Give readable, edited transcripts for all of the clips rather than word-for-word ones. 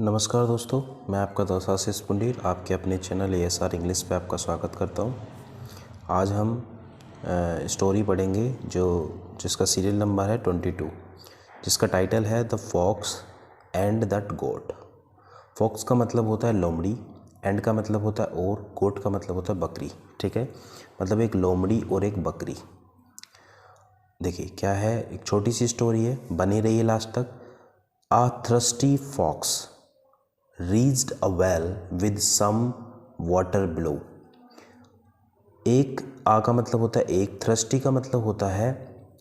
नमस्कार दोस्तों, मैं आपका दोस्त आशीष पुंडीर आपके अपने चैनल ASR इंग्लिश पे आपका स्वागत करता हूँ। आज हम स्टोरी पढ़ेंगे जिसका सीरियल नंबर है 22, जिसका टाइटल है the fox and that goat. Fox का मतलब होता है लोमड़ी, एंड का मतलब होता है और, गोट का मतलब होता है बकरी। ठीक है, मतलब एक लोमड़ी और एक बकरी। देखिए क्या है, एक छोटी सी स्टोरी है, बनी रही है लास्ट तक। A thirsty fox reached a well with some water below। एक आ का मतलब होता है एक, थ्रस्टी का मतलब होता है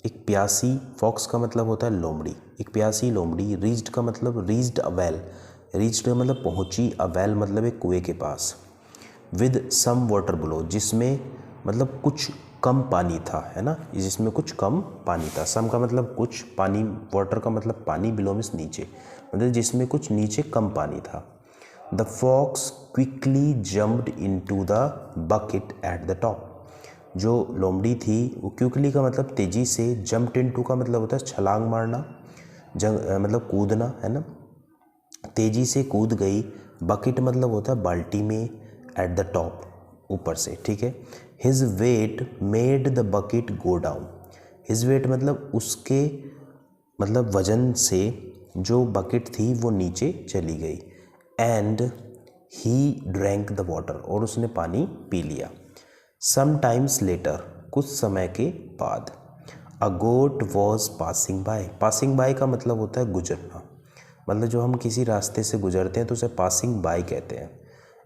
एक प्यासी, फॉक्स का मतलब होता है लोमड़ी, एक प्यासी लोमड़ी। रीच्ड का मतलब रीच्ड अ वेल, रीच्ड का मतलब पहुंची, अ वेल मतलब एक कुएं के पास। विद सम वाटर बिलो, जिसमें मतलब कुछ कम पानी था, है ना, जिसमें कुछ कम पानी था। सम का मतलब कुछ, पानी, वाटर का मतलब पानी, बिलो मीन्स नीचे, मतलब जिसमें कुछ नीचे कम पानी था। The fox quickly jumped into the bucket at the top. जो लोमड़ी थी वो क्विकली का मतलब तेज़ी से, जम्प्ड इनटू का मतलब होता है छलांग मारना, मतलब कूदना, है ना, तेज़ी से कूद गई। बकेट मतलब होता है बाल्टी में, एट द टॉप ऊपर से। ठीक है, his weight made the bucket go down. His weight मतलब उसके मतलब वजन से जो बकेट थी वो नीचे चली गई। And he drank the water, और उसने पानी पी लिया। सम टाइम्स लेटर, कुछ समय के बाद, a goat was passing by. Passing by का मतलब होता है गुजरना, मतलब जो हम किसी रास्ते से गुजरते हैं तो उसे पासिंग बाय कहते हैं।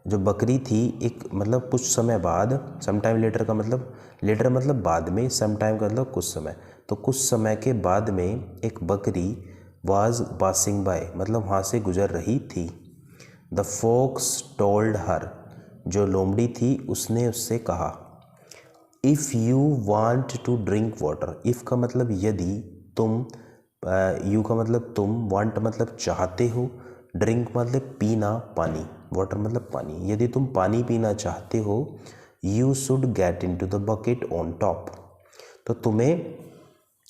जो बकरी थी, एक मतलब कुछ समय बाद, सम टाइम लेटर का मतलब, लेटर मतलब बाद में, सम टाइम का मतलब कुछ समय, तो कुछ समय के बाद में एक बकरी वाज पासिंग बाय मतलब वहाँ से गुजर रही थी। द फॉक्स टोल्ड हर, जो लोमड़ी थी उसने उससे कहा, if you want to drink water. If का मतलब यदि, तुम, यू का मतलब तुम, वांट मतलब चाहते हो, ड्रिंक मतलब पीना, पानी, वाटर मतलब पानी। यदि तुम पानी पीना चाहते हो, you should get into the bucket on top, तो तुम्हें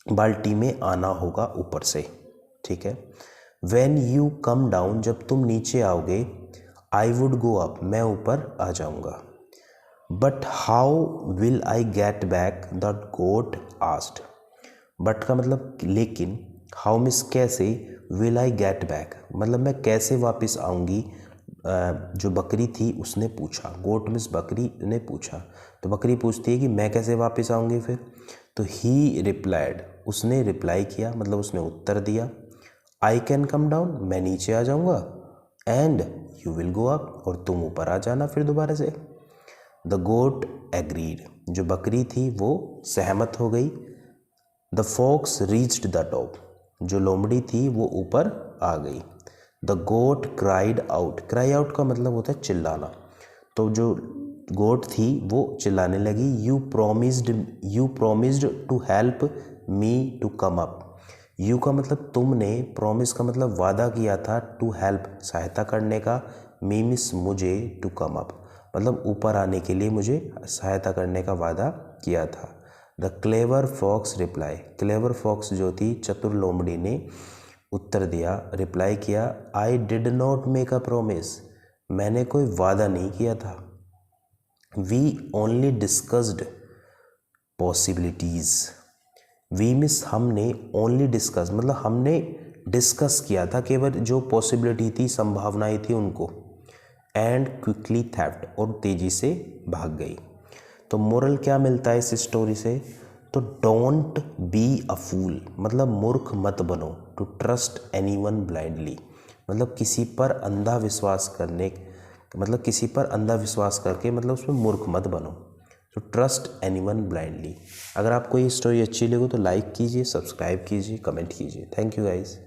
बाल्टी में आना होगा ऊपर से। ठीक है, वेन यू कम डाउन, जब तुम नीचे आओगे, आई वुड गो अप, मैं ऊपर आ जाऊँगा। But how will I get back, the goat asked. But का मतलब लेकिन, हाउ मीन्स कैसे, विल आई गेट बैक मतलब मैं कैसे वापस आऊँगी, जो बकरी थी उसने पूछा। गोट मीन्स बकरी ने पूछा, तो बकरी पूछती है कि मैं कैसे वापस आऊँगी फिर। तो ही रिप्लाइड, उसने रिप्लाई किया मतलब उसने उत्तर दिया, आई कैन कम डाउन, मैं नीचे आ जाऊँगा, and you will go up, और तुम ऊपर आ जाना फिर दोबारा से। द गोट एग्रीड, जो बकरी थी वो सहमत हो गई। The fox reached the top, जो लोमड़ी थी वो ऊपर आ गई। The goat cried out, cry out का मतलब होता है चिल्लाना, तो जो गोट थी वो चिल्लाने लगी, you promised to help me to come up. You का मतलब तुमने, प्रॉमिस का मतलब वादा किया था, टू हेल्प सहायता करने का, मी मिस मुझे, टू कम अप मतलब ऊपर आने के लिए मुझे सहायता करने का वादा किया था। The clever fox reply, clever fox जो थी चतुर लोमड़ी ने उत्तर दिया, रिप्लाई किया, I did not make a promise, मैंने कोई वादा नहीं किया था। We only discussed possibilities. We miss हमने, ओनली डिस्कस मतलब हमने डिस्कस किया था केवल जो पॉसिबिलिटी थी, संभावनाएं थी उनको। एंड क्विकली थेफ्ट, और तेज़ी से भाग गई। तो मोरल क्या मिलता है इस स्टोरी से, तो डोंट बी अ फूल मतलब मूर्ख मत बनो, टू ट्रस्ट एनीवन ब्लाइंडली मतलब किसी पर अंधा विश्वास करने, मतलब किसी पर अंधा विश्वास करके मतलब उसमें मूर्ख मत बनो। तो ट्रस्ट एनीवन ब्लाइंडली। अगर आपको ये स्टोरी अच्छी लगे तो लाइक कीजिए, सब्सक्राइब कीजिए, कमेंट कीजिए। Thank you guys.